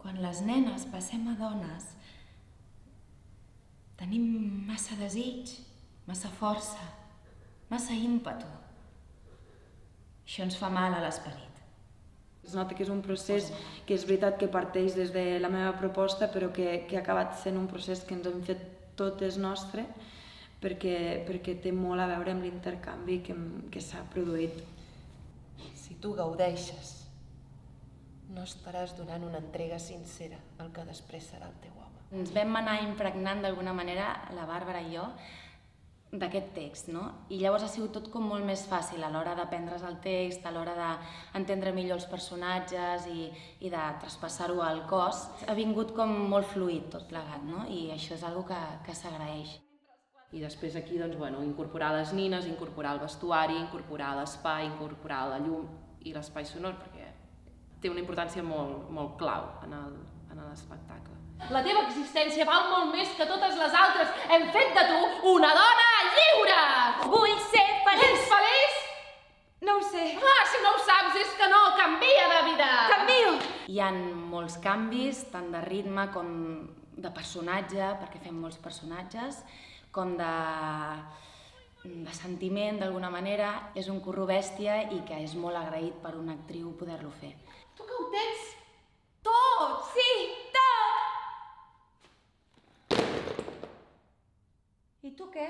Quan les nenes passem a dones, tenim massa desig, massa força, massa ímpetu. Això ens fa mal a l'esperit. Es nota que és un procés que és veritat que parteix des de la meva proposta, però que ha acabat sent un procés que ens hem fet totes nostre, perquè té molt a veure amb l'intercanvi que s'ha produït. Si tu gaudeixes, no estaràs donant una entrega sincera al que després serà el teu home. Ens vam anar impregnant d'alguna manera, la Bàrbara i jo, d'aquest text, no? I llavors ha sigut tot com molt més fàcil a l'hora d'aprendre's el text, a l'hora d'entendre millor els personatges i de traspassar-ho al cos. Ha vingut com molt fluid tot plegat, no? I això és una cosa que s'agraeix. I després aquí, doncs, bueno, incorporar les nines, incorporar el vestuari, incorporar l'espai, incorporar la llum i l'espai sonor, perquè té una importància molt clau en l'espectacle. La teva existència val molt més que totes les altres. Hem fet de tu una dona lliure! Vull ser feliç! Ets feliç? No ho sé. Ah, si no ho saps és que no, canvia de vida! Canvio! Hi ha molts canvis, tant de ritme com de personatge, perquè fem molts personatges, com de sentiment, d'alguna manera. És un curro bèstia i que és molt agraït per una actriu poder-lo fer. Tu que ho tens Tot! Sí, tot! I tu què?